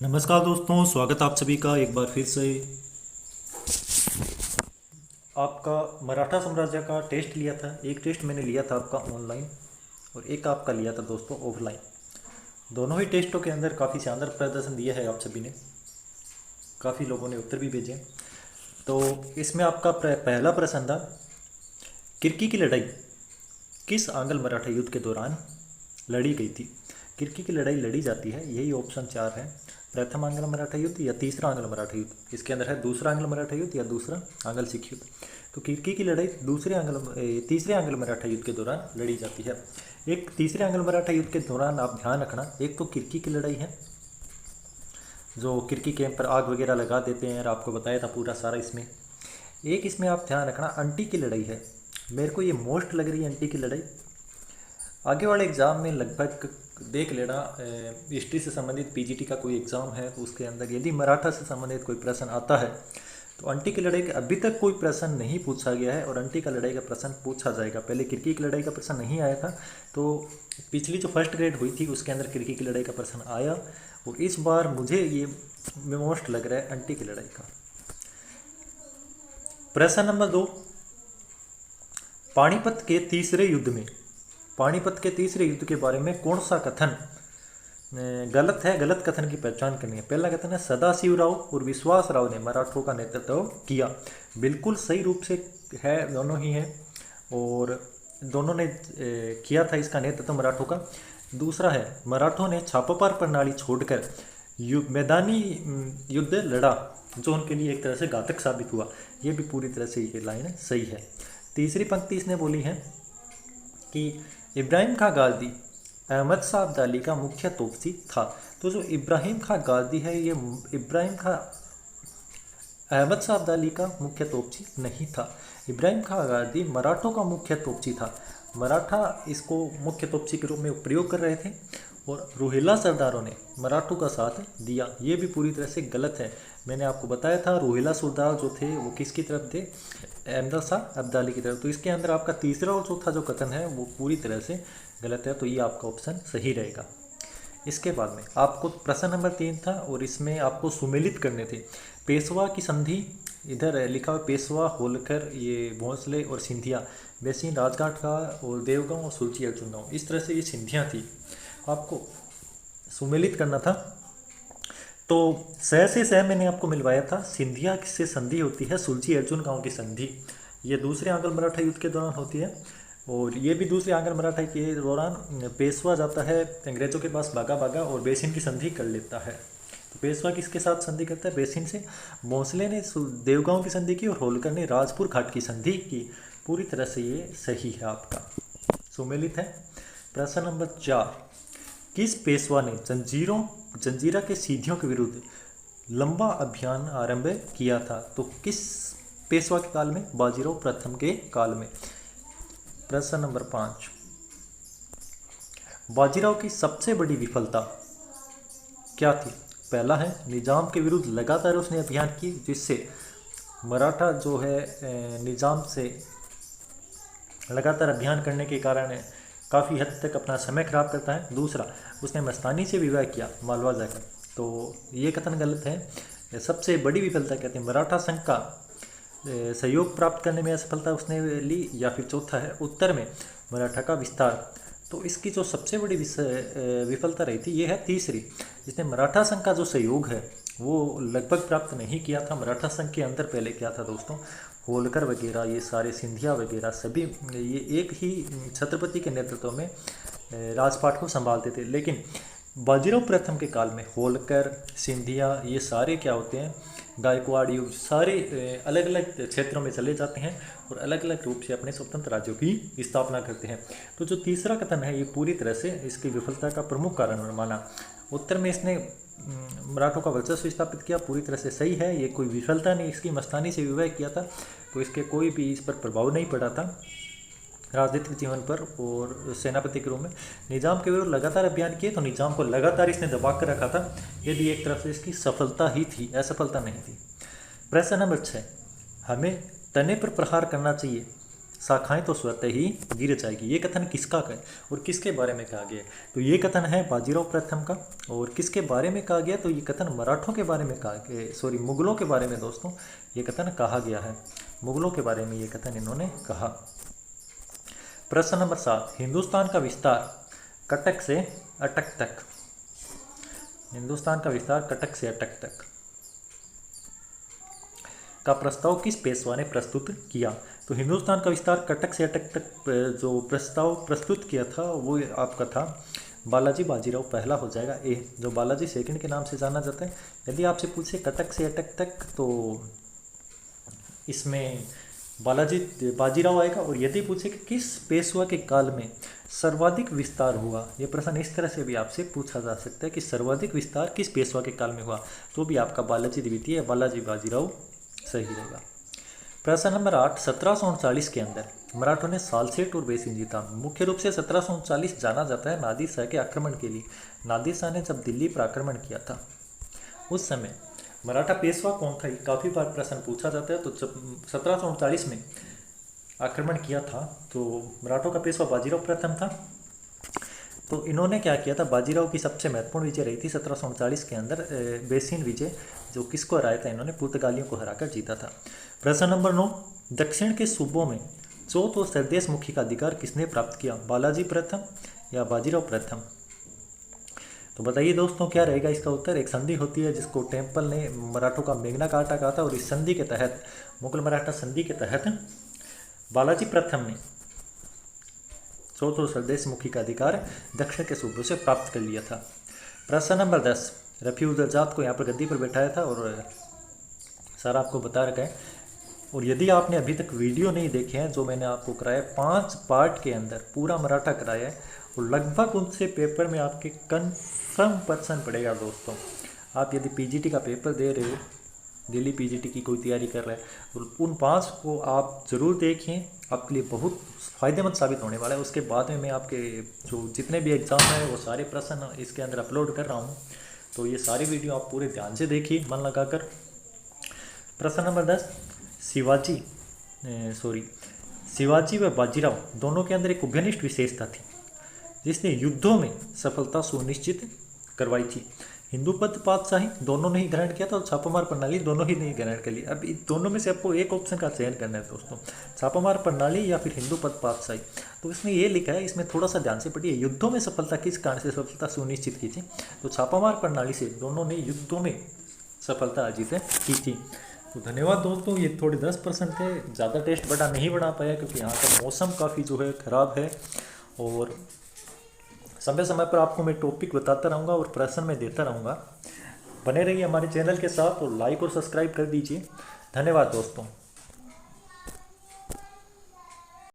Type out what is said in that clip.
नमस्कार दोस्तों, स्वागत आप सभी का एक बार फिर से। आपका मराठा साम्राज्य का टेस्ट लिया था। एक टेस्ट मैंने लिया था आपका ऑनलाइन और एक आपका लिया था दोस्तों ऑफलाइन। दोनों ही टेस्टों के अंदर काफ़ी शानदार प्रदर्शन दिया है आप सभी ने। काफ़ी लोगों ने उत्तर भी भेजे। तो इसमें आपका पहला प्रश्न था, किर्की की लड़ाई किस आंग्ल मराठा युद्ध के दौरान लड़ी गई थी। किर्की की लड़ाई लड़ी जाती है, यही ऑप्शन 4 है। प्रथम आंग्ल मराठा युद्ध या तीसरा आंग्ल मराठा युद्ध, इसके अंदर है दूसरा आंग्ल मराठा युद्ध या दूसरा आंग्ल सिख युद्ध। तो किर्की की लड़ाई तीसरे आंग्ल मराठा युद्ध के दौरान लड़ी जाती है। एक तीसरे आंग्ल मराठा युद्ध के दौरान आप ध्यान रखना, एक तो किर्की की लड़ाई है जो किर्की कैंप पर आग वगैरह लगा देते हैं और आपको बताया था पूरा सारा इसमें। एक इसमें आप ध्यान रखना अंटी की लड़ाई है। मेरे को ये मोस्ट लग रही है अंटी की लड़ाई। आगे वाले एग्ज़ाम में लगभग देख लेना, हिस्ट्री से संबंधित पीजीटी का कोई एग्ज़ाम है तो उसके अंदर यदि मराठा से संबंधित कोई प्रश्न आता है तो अंटी की लड़ाई का अभी तक कोई प्रश्न नहीं पूछा गया है और अंटी का लड़ाई का प्रश्न पूछा जाएगा। पहले किर्की की लड़ाई का प्रश्न नहीं आया था, तो पिछली जो फर्स्ट ग्रेड हुई थी उसके अंदर किर्की की लड़ाई का प्रश्न आया और इस बार मुझे ये मोस्ट लग रहा है अंटी की लड़ाई का। प्रश्न नंबर 2, पानीपत के तीसरे युद्ध में, पानीपत के तीसरे युद्ध के बारे में कौन सा कथन गलत है। गलत कथन की पहचान करनी है। पहला कथन है, सदाशिवराव और विश्वासराव ने मराठों का नेतृत्व किया। बिल्कुल सही रूप से है, दोनों ही हैं और दोनों ने किया था इसका नेतृत्व मराठों का। दूसरा है, मराठों ने छापामार प्रणाली छोड़कर मैदानी युद्ध लड़ा जो उनके लिए एक तरह से घातक साबित हुआ। ये भी पूरी तरह से ये लाइन सही है। तीसरी पंक्ति इसने बोली है कि इब्राहिम खां गाजी अहमद शाह अब्दाली का मुख्य तोपची था। तो जो इब्राहिम खां गाजी है ये इब्राहिम खां अहमद शाह अब्दाली का मुख्य तोपची नहीं था। इब्राहिम खां गाजी मराठों का मुख्य तोपची था। मराठा इसको मुख्य तोपची के रूप में प्रयोग कर रहे थे और रोहिला सरदारों ने मराठों का साथ दिया। ये भी पूरी तरह से गलत है। मैंने आपको बताया था रोहिला सरदार जो थे वो किसकी तरफ थे, अहमद शाह अब्दाली की तरफ। तो इसके अंदर आपका तीसरा और चौथा जो कथन है वो पूरी तरह से गलत है, तो ये आपका ऑप्शन सही रहेगा। इसके बाद में आपको प्रश्न नंबर 3 था और इसमें आपको सुमेलित करने थे। पेशवा की संधि, इधर लिखा हुआ पेशवा, होलकर, ये भोंसले और सिंधिया, बेसिन राजघाट का और देवगांव और सुरजी अर्जुन गांव, इस तरह से ये सिंधियाँ थी। आपको सुमेलित करना था। तो सह से सह मैंने आपको मिलवाया था। सिंधिया से संधि होती है सुरजी अर्जुन गांव की संधि। ये दूसरे आंग्ल मराठा युद्ध के दौरान होती है और ये भी दूसरे आंग्ल मराठा के दौरान पेशवा जाता है अंग्रेजों के पास भागा भागा और बेसिन की संधि कर लेता है। तो पेशवा किसके साथ संधि करता है, बेसिन से। भोंसले ने देवगांव की संधि की और होलकर ने राजपुर घाट की संधि की। पूरी तरह से ये सही है, आपका सुमेलित है। प्रश्न नंबर 4, किस पेशवा ने जंजीरा के सीधियों के विरुद्ध लंबा अभियान आरंभ किया था। तो किस पेशवा के काल में, बाजीराव प्रथम के काल में। प्रश्न नंबर 5, बाजीराव की सबसे बड़ी विफलता क्या थी। पहला है, निजाम के विरुद्ध लगातार उसने अभियान की जिससे मराठा जो है निजाम से लगातार अभियान करने के कारण काफ़ी हद तक अपना समय खराब करता है। दूसरा, उसने मस्तानी से विवाह किया मालवा जाकर, तो ये कथन गलत है। सबसे बड़ी विफलता कहते हैं मराठा संघ का सहयोग प्राप्त करने में असफलता उसने ली। या फिर चौथा है, उत्तर में मराठा का विस्तार। तो इसकी जो सबसे बड़ी विफलता रही थी ये है तीसरी। इसने मराठा संघ का जो सहयोग है वो लगभग प्राप्त नहीं किया था। मराठा संघ के अंदर पहले क्या था दोस्तों, होलकर वगैरह, ये सारे सिंधिया वगैरह सभी ये एक ही छत्रपति के नेतृत्व में राजपाट को संभालते थे। लेकिन बाजीराव प्रथम के काल में होलकर, सिंधिया, ये सारे क्या होते हैं, गायकवाड़ युग, सारे अलग अलग क्षेत्रों में चले जाते हैं और अलग अलग रूप से अपने स्वतंत्र राज्यों की स्थापना करते हैं। तो जो तीसरा कथन है ये पूरी तरह से इसकी विफलता का प्रमुख कारण माना। उत्तर में इसने मराठों का वर्चस्व स्थापित किया, पूरी तरह से सही है। ये कोई विफलता नहीं, इसकी मस्तानी से विवाह किया था तो इसके कोई भी इस पर प्रभाव नहीं पड़ा था राजनीतिक जीवन पर। और सेनापति के रूप में निजाम के विरुद्ध लगातार अभियान किए तो निजाम को लगातार इसने दबा कर रखा था। ये भी एक तरफ से इसकी सफलता ही थी, असफलता नहीं थी। प्रश्न नंबर 6, हमें तने पर प्रहार करना चाहिए शाखाएं तो स्वतः ही गिर जाएगी। ये कथन किसका है और किसके बारे में कहा गया है? तो ये कथन है बाजीराव प्रथम का। और किसके बारे में कहा गया? तो ये कथन मराठों के बारे में कहा गया, सॉरी मुगलों के बारे में दोस्तों ये कथन कहा गया है। मुगलों के बारे में ये कथन इन्होंने कहा। प्रश्न नंबर 7, हिंदुस्तान का विस्तार कटक से अटक तक। हिंदुस्तान का विस्तार कटक से अटक तक का प्रस्ताव किस पेशवा ने प्रस्तुत किया? तो हिंदुस्तान का विस्तार कटक से अटक तक जो प्रस्ताव प्रस्तुत किया था वो आपका था बालाजी बाजीराव पहला हो जाएगा ए, जो बालाजी सेकंड के नाम से जाना जाता है। यदि आपसे पूछे कटक से अटक तक तो इसमें बालाजी बाजीराव आएगा। और यदि पूछे कि किस पेशवा के काल में सर्वाधिक विस्तार हुआ, ये प्रश्न इस तरह से भी आपसे पूछा जा सकता है कि सर्वाधिक विस्तार किस पेशवा के काल में हुआ, तो भी आपका बालाजी द्वितीय या बालाजी बाजीराव सही रहेगा। प्रश्न नंबर 8, 1739 के अंदर मराठों ने सालसेट और बेसिन जीता। मुख्य रूप से 1739 जाना जाता है नादिर शाह के आक्रमण के लिए। नादिर शाह ने जब दिल्ली पर आक्रमण किया था उस समय मराठा पेशवा कौन था, काफ़ी बार प्रश्न पूछा जाता है। तो जब 1739 में आक्रमण किया था तो मराठों का पेशवा बाजीराव प्रथम था। तो इन्होंने क्या किया था, बाजीराव की सबसे महत्वपूर्ण विजय रही थी 1739 के अंदर बेसिन विजय, जो किसको हराया था, इन्होंने पुर्तगालियों को हराकर जीता था। प्रश्न नंबर 9, दक्षिण के सूबों में चौथ और सरदेश मुखी का अधिकार किसने प्राप्त किया, बालाजी प्रथम या बाजीराव प्रथम? तो बताइए दोस्तों क्या रहेगा इसका उत्तर। एक संधि होती है जिसको टेम्पल ने मराठों का मेघना काटा कहा था, और इस संधि के तहत मुगल मराठा संधि के तहत बालाजी प्रथम ने चौथ और सरदेश मुखी का अधिकार दक्षिण के सूबों से प्राप्त कर लिया था। प्रश्न नंबर 10, रफीउल जात को यहाँ पर गद्दी पर बैठाया था और सारा आपको बता रखा है। और यदि आपने अभी तक वीडियो नहीं देखे हैं जो मैंने आपको कराया 5 पार्ट के अंदर पूरा मराठा कराया है, और लगभग उनसे पेपर में आपके कन्फर्म पर्सन पड़ेगा दोस्तों। आप यदि पीजीटी का पेपर दे रहे हो, दिल्ली पीजीटी की कोई तैयारी कर रहा है, तो उन 5 को आप ज़रूर देखें, आपके लिए बहुत फ़ायदेमंद साबित होने वाला है। उसके बाद में मैं आपके जो जितने भी एग्ज़ाम हैं वो सारे प्रश्न इसके अंदर अपलोड कर रहा हूँ, तो ये सारी वीडियो आप पूरे ध्यान से देखिए मन लगाकर। प्रश्न नंबर 10, शिवाजी व बाजीराव दोनों के अंदर एक उभयनिष्ठ विशेषता थी जिसने युद्धों में सफलता सुनिश्चित करवाई थी। हिंदूपद पातशाही दोनों ने ही ग्रहण किया था और छापामार प्रणाली दोनों ही ने ग्रहण कर लिया। अब इन दोनों में से आपको एक ऑप्शन का चयन करना है दोस्तों, छापामार प्रणाली या फिर हिंदूपद पातशाही। तो इसमें ये लिखा है, इसमें थोड़ा सा ध्यान से पढ़िए, युद्धों में सफलता किस कारण से सफलता सुनिश्चित की थी, तो छापामार प्रणाली से दोनों ने युद्धों में सफलता अर्जित की थी। तो धन्यवाद दोस्तों, ये थोड़े 10% थे, ज़्यादा टेस्ट बड़ा नहीं बना पाया क्योंकि यहाँ का मौसम काफ़ी जो है ख़राब है। और समय समय पर आपको मैं टॉपिक बताता रहूँगा और प्रश्न में देता रहूँगा। बने रहिए हमारे चैनल के साथ और लाइक और सब्सक्राइब कर दीजिए। धन्यवाद दोस्तों।